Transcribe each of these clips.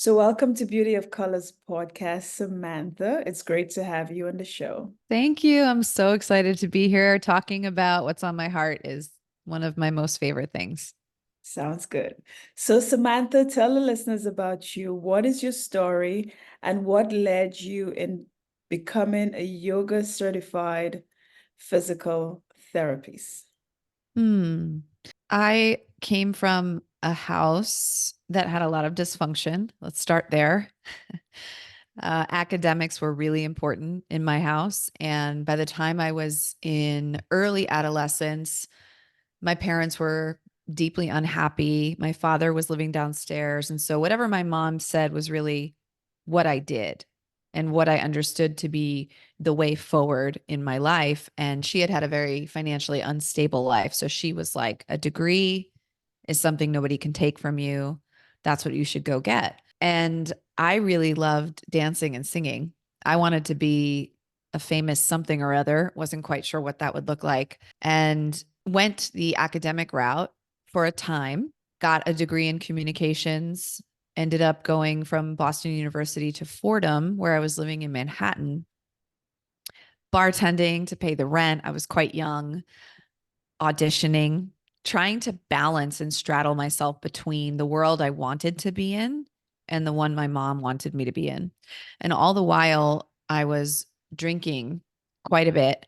So, welcome to Beauty of Colors podcast, Samantha. It's great to have you on the show. Thank you. I'm so excited to be here. Talking about what's on my heart is one of my most favorite things. Sounds good. So, Samantha, tell the listeners about you. What is your story and what led you in becoming a yoga certified physical therapist? Hmm. I came from a house that had a lot of dysfunction. Let's start there. Academics were really important in my house. And by the time I was in early adolescence, my parents were deeply unhappy. My father was living downstairs. And so whatever my mom said was really what I did and what I understood to be the way forward in my life. And she had had a very financially unstable life. So she was like, a degree is something nobody can take from you. That's what you should go get. And I really loved dancing and singing. I wanted to be a famous something or other, wasn't quite sure what that would look like, and went the academic route for a time, got a degree in communications, ended up going from Boston University to Fordham, where I was living in Manhattan, bartending to pay the rent. I was quite young, auditioning, trying to balance and straddle myself between the world I wanted to be in and the one my mom wanted me to be in. And all the while, I was drinking quite a bit.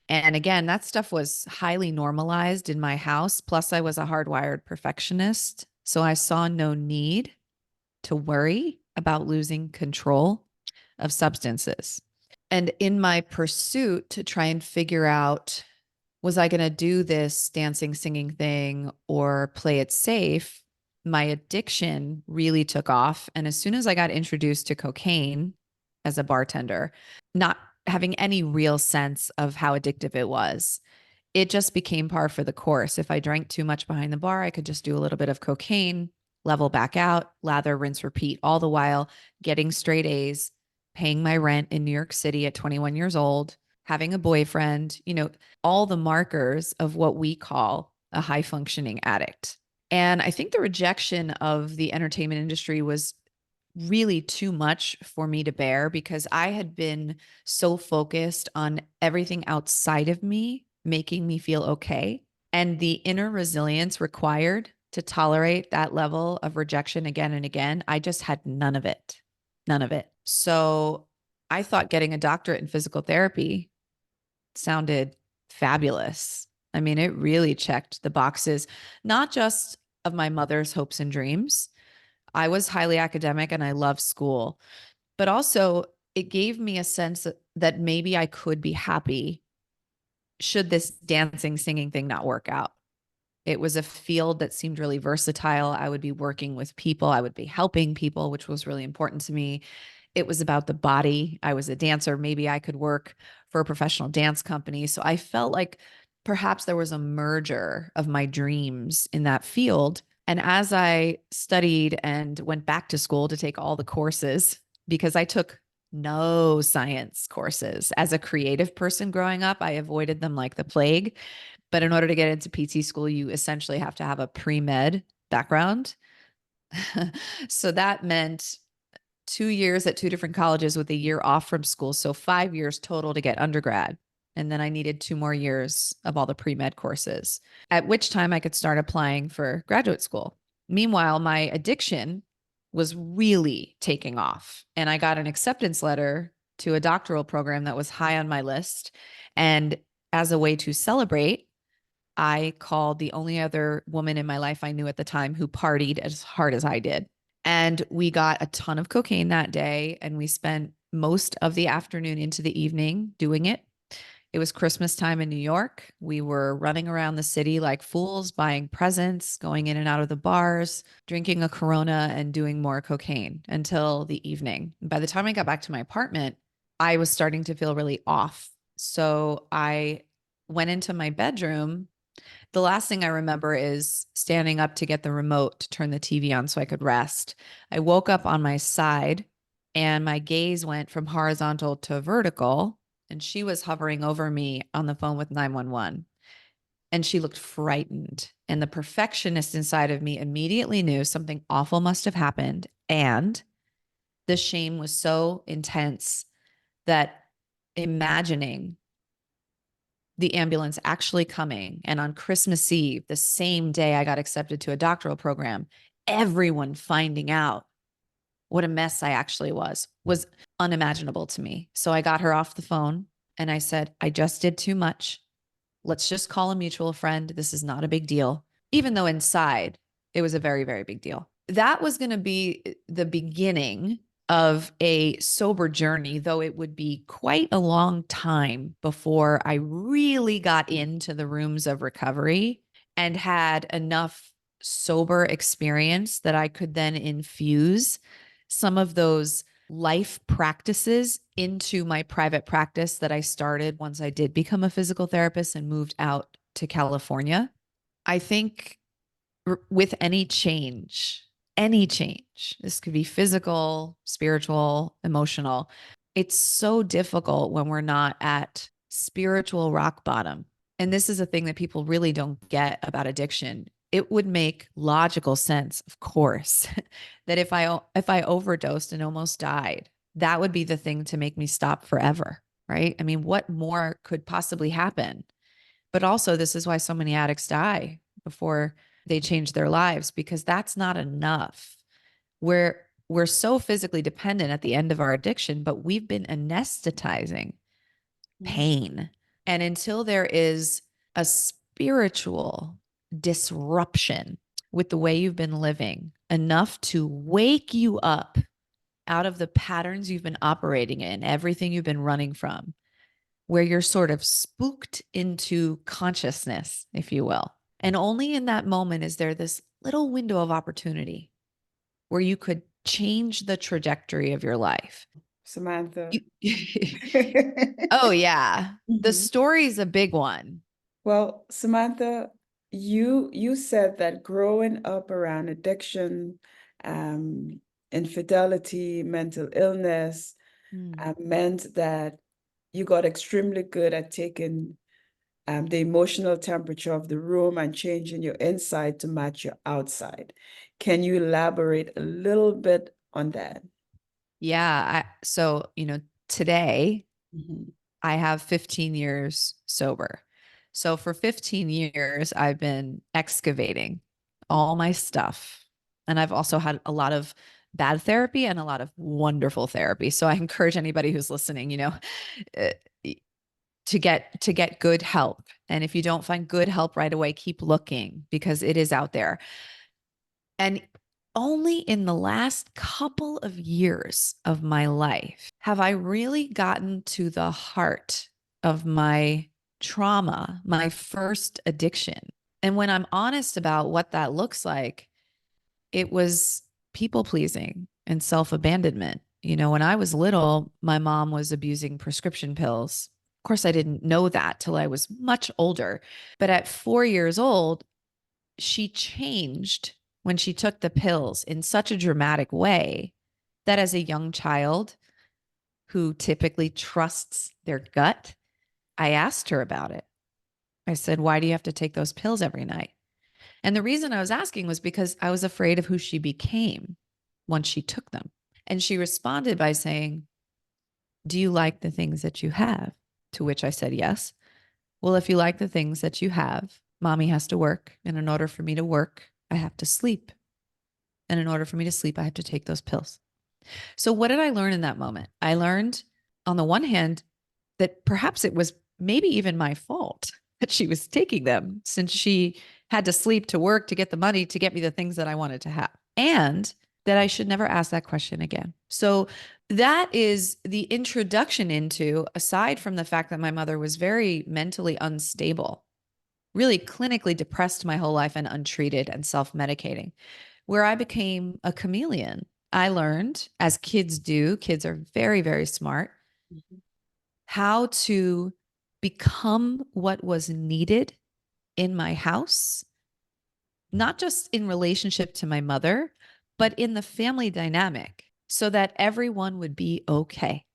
And again, that stuff was highly normalized in my house. Plus, I was a hardwired perfectionist. So I saw no need to worry about losing control of substances. And in my pursuit to try and figure out, was I going to do this dancing, singing thing or play it safe? My addiction really took off. And as soon as I got introduced to cocaine as a bartender, not having any real sense of how addictive it was, it just became par for the course. If I drank too much behind the bar, I could just do a little bit of cocaine, level back out, lather, rinse, repeat, all the while getting straight A's, paying my rent in New York City at 21 years old, having a boyfriend, all the markers of what we call a high functioning addict. And I think the rejection of the entertainment industry was really too much for me to bear because I had been so focused on everything outside of me making me feel okay. And the inner resilience required to tolerate that level of rejection again and again, I just had none of it. None of it. So I thought getting a doctorate in physical therapy sounded fabulous. I mean, it really checked the boxes, not just of my mother's hopes and dreams. I was highly academic and I loved school, but also it gave me a sense that maybe I could be happy should this dancing, singing thing not work out. It was a field that seemed really versatile. I would be working with people, I would be helping people, which was really important to me. It was about the body. I was a dancer. Maybe I could work for a professional dance company. So I felt like perhaps there was a merger of my dreams in that field. And as I studied and went back to school to take all the courses, because I took no science courses as a creative person growing up, I avoided them like the plague. But in order to get into PT school, you essentially have to have a pre-med background. So that meant 2 years at two different colleges with a year off from school. So 5 years total to get undergrad. And then I needed 2 more years of all the pre med courses, at which time I could start applying for graduate school. Meanwhile, my addiction was really taking off. And I got an acceptance letter to a doctoral program that was high on my list. And as a way to celebrate, I called the only other woman in my life I knew at the time who partied as hard as I did. And we got a ton of cocaine that day. And we spent most of the afternoon into the evening doing it. It was Christmas time in New York. We were running around the city like fools, buying presents, going in and out of the bars, drinking a Corona, and doing more cocaine until the evening. By the time I got back to my apartment, I was starting to feel really off. So I went into my bedroom. The last thing I remember is standing up to get the remote to turn the TV on so I could rest. I woke up on my side and my gaze went from horizontal to vertical, and she was hovering over me on the phone with 911. And she looked frightened. And the perfectionist inside of me immediately knew something awful must have happened. And The shame was so intense that imagining the ambulance actually coming, and on Christmas Eve, the same day I got accepted to a doctoral program, everyone finding out what a mess I actually was unimaginable to me. So I got her off the phone and I said, I just did too much. Let's just call a mutual friend. This is not a big deal, even though inside it was a very, very big deal. That was going to be the beginning of a sober journey, though it would be quite a long time before I really got into the rooms of recovery and had enough sober experience that I could then infuse some of those life practices into my private practice that I started once I did become a physical therapist and moved out to California. I think with any change, this could be physical, spiritual, emotional, it's so difficult when we're not at spiritual rock bottom. And this is a thing that people really don't get about addiction. It would make logical sense, of course, that if I overdosed and almost died, that would be the thing to make me stop forever, right? I mean, what more could possibly happen? But also, this is why so many addicts die before they change their lives, because that's not enough. We're so physically dependent at the end of our addiction, but we've been anesthetizing pain. And until there is a spiritual disruption with the way you've been living, enough to wake you up out of the patterns you've been operating in, everything you've been running from, where you're sort of spooked into consciousness, if you will. And only in that moment is there this little window of opportunity where you could change the trajectory of your life. Samantha. Oh, yeah. The Mhm. story is a big one. Well, Samantha, you said that growing up around addiction, um, infidelity, mental illness, Mm. meant that you got extremely good at taking the emotional temperature of the room and changing your inside to match your outside. Can you elaborate a little bit on that? Yeah. So, today Mhm. I have 15 years sober. So for 15 years, I've been excavating all my stuff. And I've also had a lot of bad therapy and a lot of wonderful therapy. So I encourage anybody who's listening, uh, to get good help. And if you don't find good help right away, keep looking because it is out there. And only in the last couple of years of my life have I really gotten to the heart of my trauma, my first addiction. And when I'm honest about what that looks like, it was people pleasing and self abandonment. When I was little, my mom was abusing prescription pills. Of course, I didn't know that till I was much older. But at 4 years old, she changed when she took the pills in such a dramatic way that as a young child who typically trusts their gut, I asked her about it. I said, "Why do you have to take those pills every night?" And the reason I was asking was because I was afraid of who she became once she took them. And she responded by saying, "Do you like the things that you have?" To which I said, "Yes." "Well, if you like the things that you have, mommy has to work. And in order for me to work, I have to sleep. And in order for me to sleep, I have to take those pills." So, what did I learn in that moment? I learned, on the one hand, that perhaps it was maybe even my fault that she was taking them since she had to sleep to work to get the money to get me the things that I wanted to have. And that I should never ask that question again. So, that is the introduction into, aside from the fact that my mother was very mentally unstable, really clinically depressed my whole life and untreated and self medicating, where I became a chameleon. I learned, as kids do, kids are very, very smart, how to become what was needed in my house, not just in relationship to my mother, but in the family dynamic so that everyone would be okay.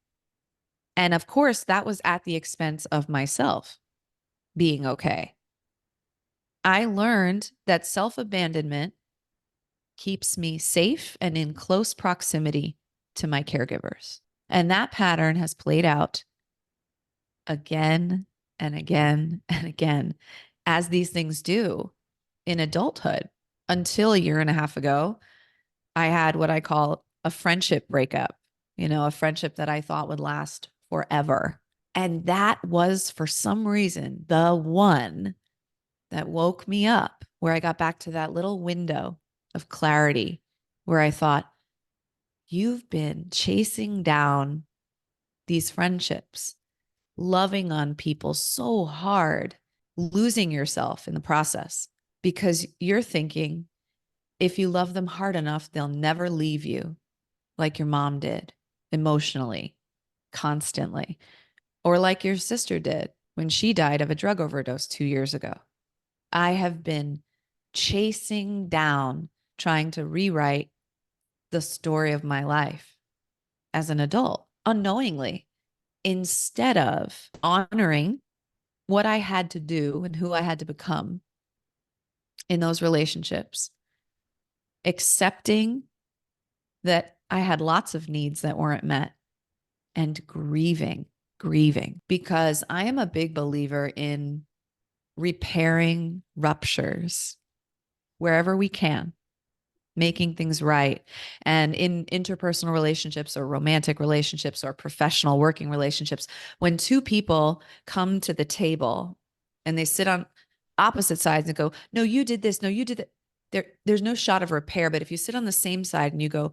And of course, that was at the expense of myself being okay. I learned that self abandonment keeps me safe and in close proximity to my caregivers. And that pattern has played out again and again and again, as these things do in adulthood. Until a year and a half ago, I had what I call a friendship breakup, a friendship that I thought would last forever. And that was, for some reason, the one that woke me up, where I got back to that little window of clarity where I thought, you've been chasing down these friendships, loving on people so hard, losing yourself in the process because you're thinking if you love them hard enough, they'll never leave you like your mom did emotionally, constantly, or like your sister did when she died of a drug overdose 2 years ago. I have been chasing down, trying to rewrite the story of my life as an adult unknowingly, instead of honoring what I had to do and who I had to become in those relationships, accepting that I had lots of needs that weren't met, and grieving, because I am a big believer in repairing ruptures wherever we can, making things right. And in interpersonal relationships or romantic relationships or professional working relationships, when two people come to the table and they sit on opposite sides and go, no, you did this, no, you did that. There's no shot of repair. But if you sit on the same side and you go,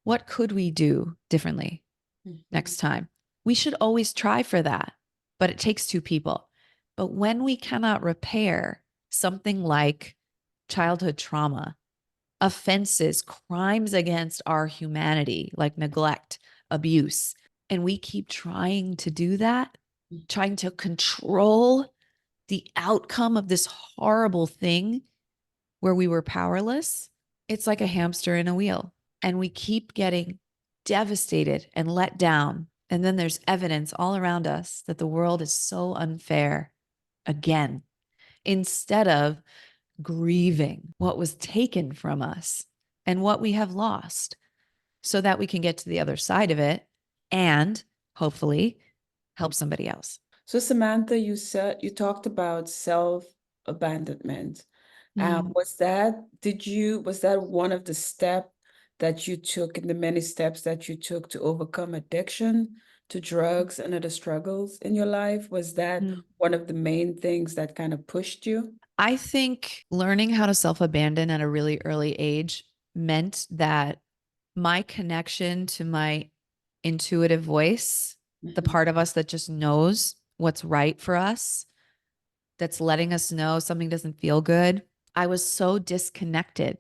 what could we do differently next time? We should always try for that, but it takes two people. But when we cannot repair something like childhood trauma, offenses, crimes against our humanity, like neglect, abuse, and we keep trying to do that, trying to control the outcome of this horrible thing where we were powerless, it's like a hamster in a wheel. And we keep getting devastated and let down. And then there's evidence all around us that the world is so unfair again, instead of grieving what was taken from us and what we have lost so that we can get to the other side of it and hopefully help somebody else. So Samantha, you talked about self-abandonment. Was that one of the steps that you took in the many steps that you took to overcome addiction to drugs and other struggles in your life? Was that one of the main things that kind of pushed you? I think learning how to self-abandon at a really early age meant that my connection to my intuitive voice, the part of us that just knows what's right for us, that's letting us know something doesn't feel good, I was so disconnected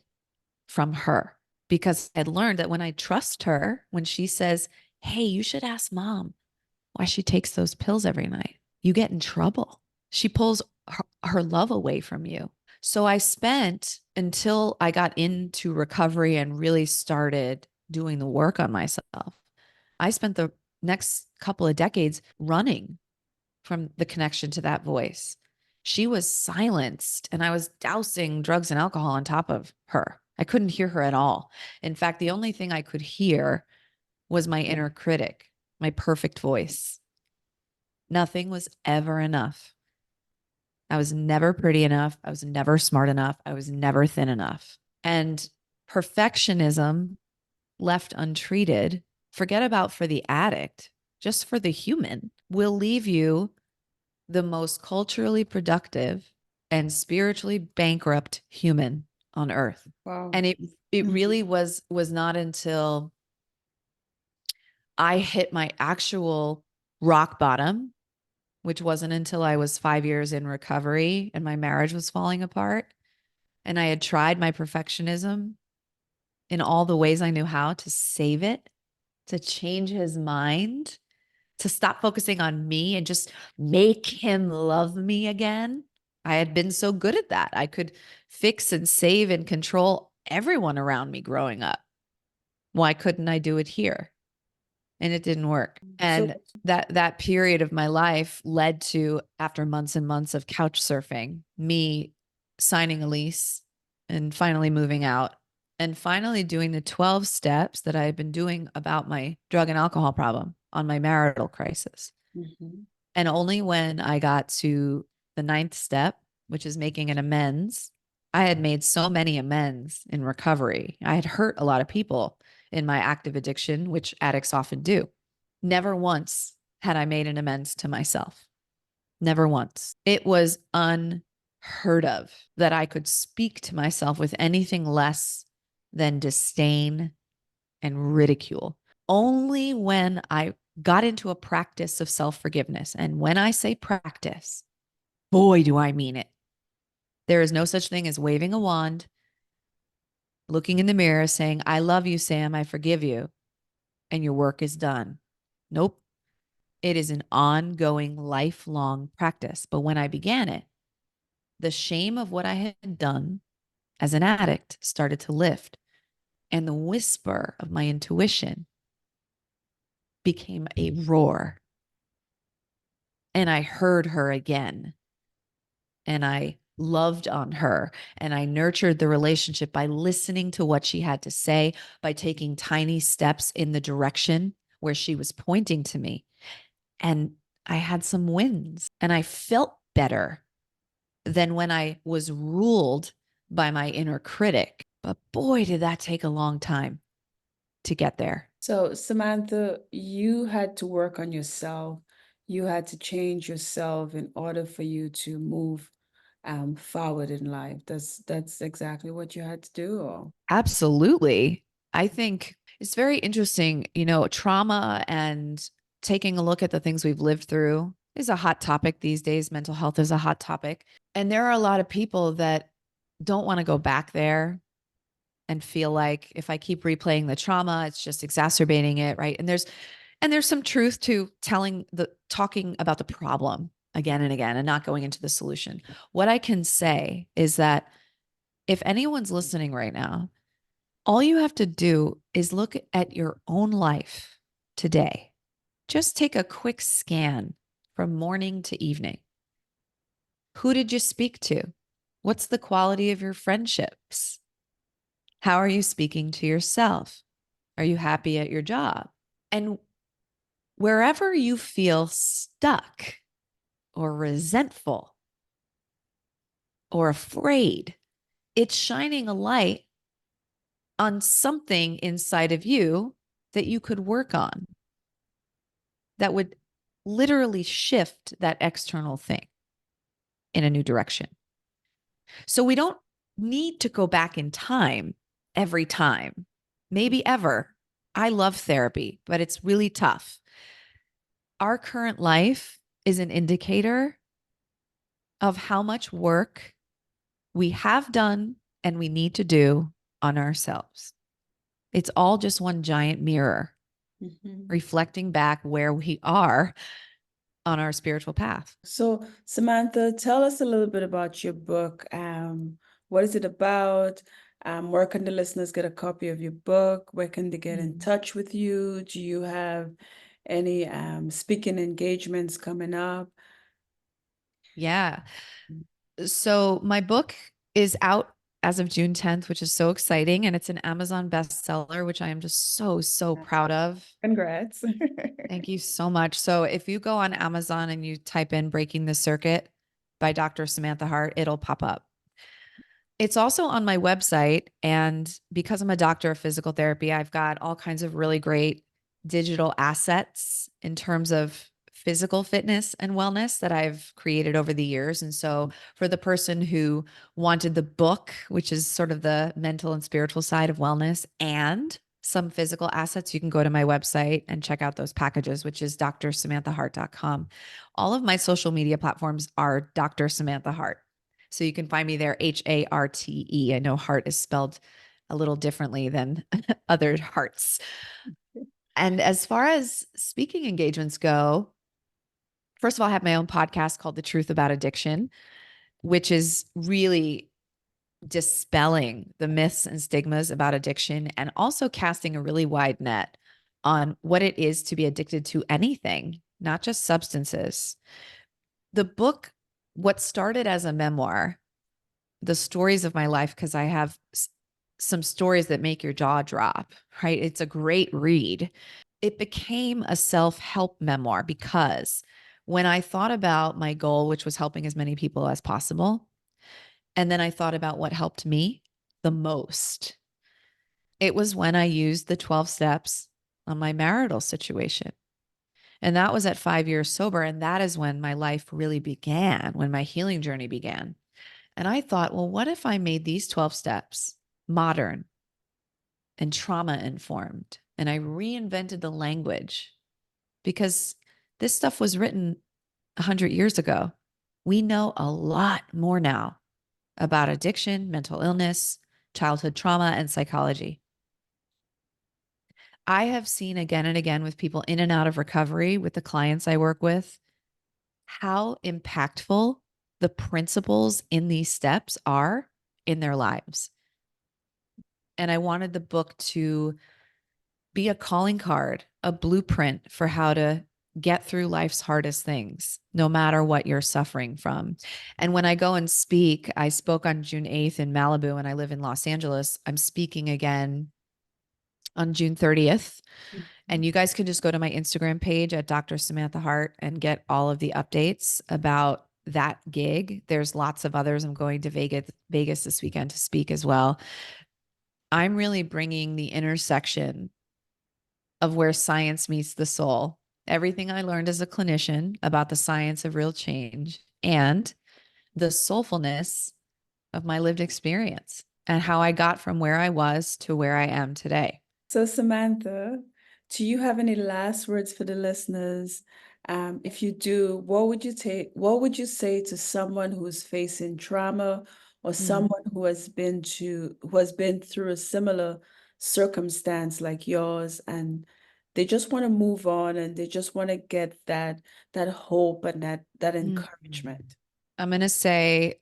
from her, because I had learned that when I trust her, when she says, hey, you should ask mom why she takes those pills every night, you get in trouble. She pulls her love away from you. So I spent, until I got into recovery and really started doing the work on myself, I spent the next couple of decades running from the connection to that voice. She was silenced and I was dousing drugs and alcohol on top of her. I couldn't hear her at all. In fact, the only thing I could hear was my inner critic, my perfect voice. Nothing was ever enough. I was never pretty enough. I was never smart enough. I was never thin enough. And perfectionism left untreated, forget about for the addict, just for the human, will leave you the most culturally productive and spiritually bankrupt human on earth. Wow. And it really was not until I hit my actual rock bottom, which wasn't until I was 5 years in recovery and my marriage was falling apart, and I had tried my perfectionism in all the ways I knew how to save it, to change his mind, to stop focusing on me and just make him love me again. I had been so good at that. I could fix and save and control everyone around me growing up. Why couldn't I do it here? And it didn't work. And that period of my life led to, after months and months of couch surfing, me signing a lease and finally moving out and finally doing the 12 steps that I had been doing about my drug and alcohol problem on my marital crisis. Mhm. And only when I got to the ninth step, which is making an amends, I had made so many amends in recovery. I had hurt a lot of people in my active addiction, which addicts often do. Never once had I made an amends to myself. Never once. It was unheard of that I could speak to myself with anything less than disdain and ridicule. Only when I got into a practice of self forgiveness. And when I say practice, boy, do I mean it. There is no such thing as waving a wand, looking in the mirror, saying, I love you, Sam, I forgive you, and your work is done. Nope. It is an ongoing, lifelong practice. But when I began it, the shame of what I had done as an addict started to lift, and the whisper of my intuition became a roar. And I heard her again, and I loved on her, and I nurtured the relationship by listening to what she had to say, by taking tiny steps in the direction where she was pointing to me. And I had some wins, and I felt better than when I was ruled by my inner critic. But boy, did that take a long time to get there. So, Samantha, you had to work on yourself. You had to change yourself in order for you to move forward in life. That's exactly what you had to do. Or? Absolutely. I think it's very interesting, trauma and taking a look at the things we've lived through is a hot topic these days. Mental health is a hot topic. And there are a lot of people that don't want to go back there and feel like if I keep replaying the trauma, it's just exacerbating it, right? And there's some truth to talking about the problem again and again and not going into the solution. What I can say is that if anyone's listening right now, all you have to do is look at your own life today. Just take a quick scan from morning to evening. Who did you speak to? What's the quality of your friendships? How are you speaking to yourself? Are you happy at your job? And wherever you feel stuck or resentful or afraid, it's shining a light on something inside of you that you could work on that would literally shift that external thing in a new direction. So we don't need to go back in time every time, maybe ever. I love therapy, but it's really tough. Our current life is an indicator of how much work we have done and we need to do on ourselves. It's all just one giant mirror Mhm. reflecting back where we are on our spiritual path. So, Samantha, tell us a little bit about your book. What is it about? Where can the listeners get a copy of your book? Where can they get in touch with you? Do you have any speaking engagements coming up? Yeah. So my book is out as of June 10th, which is so exciting. And it's an Amazon bestseller, which I am just so, so proud of. Congrats. Thank you so much. So if you go on Amazon and you type in Breaking the Circuit by Dr. Samantha Harte, it'll pop up. It's also on my website. And because I'm a doctor of physical therapy, I've got all kinds of really great digital assets in terms of physical fitness and wellness that I've created over the years. And so for the person who wanted the book, which is sort of the mental and spiritual side of wellness, and some physical assets, you can go to my website and check out those packages, which is drsamanthaharte.com. All of my social media platforms are Dr. Samantha Harte. So you can find me there, Harte. I know heart is spelled a little differently than other hearts. And as far as speaking engagements go, first of all, I have my own podcast called The Truth About Addiction, which is really dispelling the myths and stigmas about addiction and also casting a really wide net on what it is to be addicted to anything, not just substances. The book, what started as a memoir, the stories of my life, because I have some stories that make your jaw drop, right? It's a great read. It became a self-help memoir because when I thought about my goal, which was helping as many people as possible, and then I thought about what helped me the most, it was when I used the 12 steps on my marital situation. And that was at 5 years sober. And that is when my life really began, when my healing journey began. And I thought, well, what if I made these 12 steps modern and trauma informed? And I reinvented the language because this stuff was written 100 years ago. We know a lot more now about addiction, mental illness, childhood trauma, and psychology. I have seen again and again with people in and out of recovery, with the clients I work with, how impactful the principles in these steps are in their lives. And I wanted the book to be a calling card, a blueprint for how to get through life's hardest things, no matter what you're suffering from. And when I go and speak, I spoke on June 8th in Malibu and I live in Los Angeles. I'm speaking again on June 30th. And you guys can just go to my Instagram page at Dr. Samantha Harte and get all of the updates about that gig. There's lots of others. I'm going to Vegas this weekend to speak as well. I'm really bringing the intersection of where science meets the soul. Everything I learned as a clinician about the science of real change and the soulfulness of my lived experience and how I got from where I was to where I am today. So, Samantha, do you have any last words for the listeners? If you do, what would you say to someone who's facing trauma or Mm. someone who has been through a similar circumstance like yours, and they just want to move on and they just want to get that hope and that Mm. encouragement? I'm going to say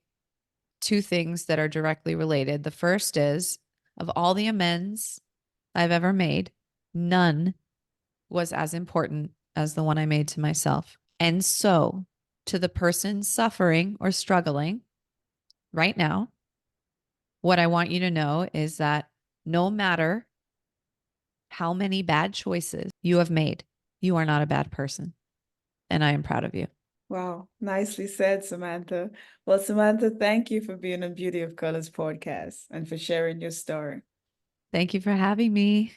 two things that are directly related. The first is, of all the amends I've ever made, none was as important as the one I made to myself. And so, to the person suffering or struggling right now, what I want you to know is that no matter how many bad choices you have made, you are not a bad person. And I am proud of you. Wow, nicely said, Samantha. Well, Samantha, thank you for being on Beauty of Colors podcast and for sharing your story. Thank you for having me.